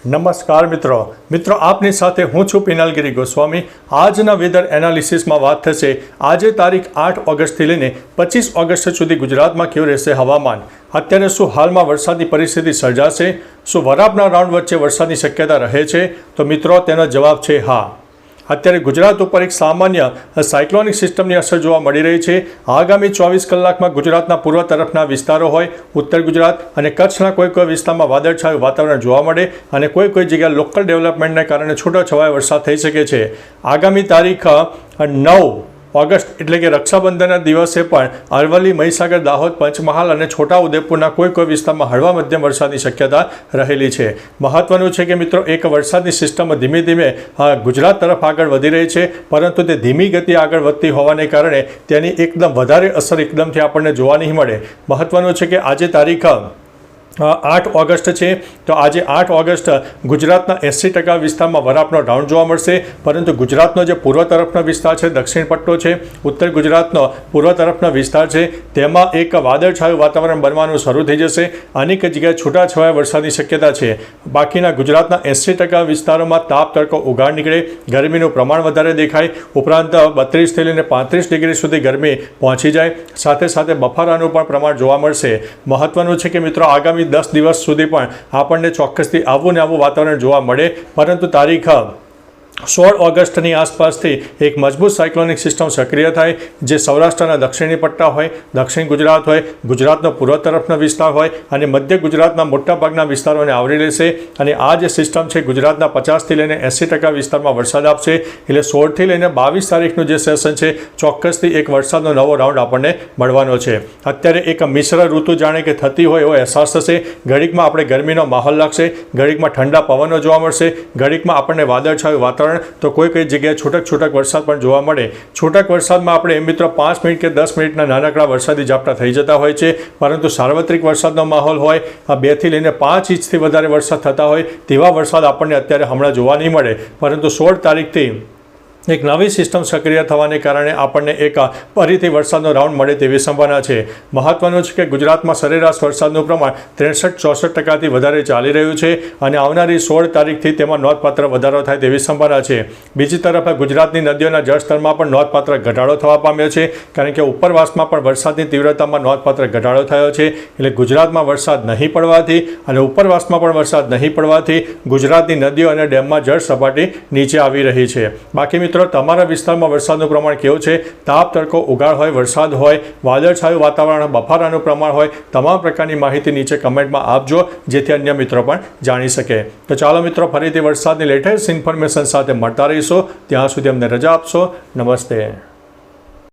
નમસ્કાર મિત્રો આપની સાથે હું છું પિનાલગીરી ગોસ્વામી। આજના વેધર એનાલિસિસમાં વાત થશે આજે તારીખ 8 ઓગસ્ટથી લઈને 25 ઓગસ્ટ સુધી ગુજરાતમાં કેવું રહેશે હવામાન। અત્યારે શું હાલમાં વરસાદની પરિસ્થિતિ સર્જાશે? શું વરાપના રાઉન્ડ વચ્ચે વરસાદની શક્યતા રહે છે? તો મિત્રો તેનો જવાબ છે હા। અત્યારે ગુજરાત ઉપર એક સામાન્ય સાયક્લોનિક સિસ્ટમની અસર જોવા મળી રહી છે। આગામી 24 કલાકમાં ગુજરાતના પૂર્વ તરફના વિસ્તારો હોય, ઉત્તર ગુજરાત અને કચ્છના કોઈ વિસ્તારમાં વાદળછાયું વાતાવરણ જોવા મળે અને કોઈ જગ્યાએ લોકલ ડેવલપમેન્ટને કારણે છૂટોછવાયો વરસાદ થઈ શકે છે। આગામી તારીખ 9 ઓગસ્ટ એટલે કે રક્ષાબંધનના દિવસે પણ અરવલ્લી, મહીસાગર, દાહોદ, પંચમહાલ અને છોટાઉદેપુરના કોઈ વિસ્તારમાં હળવા મધ્યમ વરસાદની શક્યતા રહેલી છે। મહત્વનું છે કે મિત્રો એક વરસાદની સિસ્ટમ ધીમે ધીમે ગુજરાત તરફ આગળ વધી રહી છે, પરંતુ તે ધીમી ગતિ આગળ વધતી હોવાને કારણે તેની એકદમ વધારે અસર એકદમથી આપણને જોવા નહીં મળે। મહત્વનું છે કે આજે તારીખ 8 ઓગસ્ટ છે, તો આજે 8 ઓગસ્ટ ગુજરાતના 80% વિસ્તારમાં વરાપનો રાઉન્ડ જોવા મળશે, પરંતુ ગુજરાતનો જે પૂર્વ તરફનો વિસ્તાર છે, દક્ષિણ પટ્ટો છે, ઉત્તર ગુજરાતનો પૂર્વ તરફનો વિસ્તાર છે, તેમાં એક વાદળછાયું વાતાવરણ બનવાનું શરૂ થઈ જશે। અનેક જગ્યાએ છૂટાછવાયા વરસાદની શક્યતા છે। બાકીના ગુજરાતના 80% વિસ્તારોમાં તાપ તડકો ઉગાડ નીકળે, ગરમીનું પ્રમાણ વધારે દેખાય, ઉપરાંત 32થી લઈને 35 ડિગ્રી સુધી ગરમી પહોંચી જાય, સાથે સાથે બફારાનું પણ પ્રમાણ જોવા મળશે। મહત્વનું છે કે મિત્રો આગામી 10 દિવસ સુધી પણ આપણને ચોક્કસથી આવું ને આવું વાતાવરણ જોવા મળે, પરંતુ તારીખ 16 ઓગસ્ટની આસપાસથી એક મજબૂત સાયક્લોનિક સિસ્ટમ સક્રિય થાય, જે સૌરાષ્ટ્રના દક્ષિણી પટ્ટા હોય, દક્ષિણ ગુજરાત હોય, ગુજરાતનો પૂર્વ તરફનો વિસ્તાર હોય અને મધ્ય ગુજરાતના મોટાભાગના વિસ્તારોને આવરી લેશે। અને આ જે સિસ્ટમ છે ગુજરાતના 50થી લઈને 80% વિસ્તારમાં વરસાદ આપશે। એટલે 16થી લઈને 22 તારીખનું જે સેશન છે, ચોક્કસથી એક વરસાદનો નવો રાઉન્ડ આપણને મળવાનો છે। અત્યારે એક મિશ્ર ઋતુ જાણે કે થતી હોય એવો અહેસાસ થશે। ઘડીકમાં આપણે ગરમીનો માહોલ લાગશે, ઘડીકમાં ઠંડા પવનો જોવા મળશે, ઘડીકમાં આપણને વાદળછાયું વાતાવરણ, તો કોઈ જગ્યાએ છૂટક વરસાદ પણ જોવા મળે। છૂટક વરસાદમાં આપણે મિત્રો 5 મિનિટ કે 10 મિનિટના નાનકડા વરસાદી ઝાપટા થઈ જતા હોય છે, પરંતુ સાર્વત્રિક વરસાદનો માહોલ હોય, 2 થી લઈને 5 ઇંચથી વધારે વરસાદ થતા હોય તેવા વરસાદ આપણને અત્યારે હમણાં જોવા નહીં મળે, પરંતુ 16 તારીખથી એક નવી સિસ્ટમ સક્રિય થવાને કારણે આપણને એક ફરીથી વરસાદનો રાઉન્ડ મળે તેવી સંભાવના છે। મહત્વનું છે કે ગુજરાતમાં સરેરાશ વરસાદનું પ્રમાણ 63-64%થી વધારે ચાલી રહ્યું છે અને આવનારી 16 તારીખથી તેમાં નોંધપાત્ર વધારો થાય તેવી સંભાવના છે। બીજી તરફ ગુજરાતની નદીઓના જળસ્તરમાં પણ નોંધપાત્ર ઘટાડો થવા પામ્યો છે, કારણ કે ઉપરવાસમાં પણ વરસાદની તીવ્રતામાં નોંધપાત્ર ઘટાડો થયો છે। એટલે ગુજરાતમાં વરસાદ નહીં પડવાથી અને ઉપરવાસમાં પણ વરસાદ નહીં પડવાથી ગુજરાતની નદીઓ અને ડેમમાં જળ સપાટી નીચે આવી રહી છે। બાકી મિત્રો તમારા વિસ્તારમાં વરસાદનું પ્રમાણ કેવું છે? તાપ તડકો ઉગાડ હોય, વરસાદ હોય, વાદળછાયું વાતાવરણ, બફારાનું પ્રમાણ હોય, તમામ પ્રકારની માહિતી નીચે કમેન્ટમાં આપજો, જેથી અન્ય મિત્રો પણ જાણી શકે। તો ચાલો મિત્રો ફરીથી વરસાદની લેટેસ્ટ ઇન્ફોર્મેશન સાથે મળતા રહીશું। ત્યાં સુધી અમને રજા આપશો। નમસ્તે।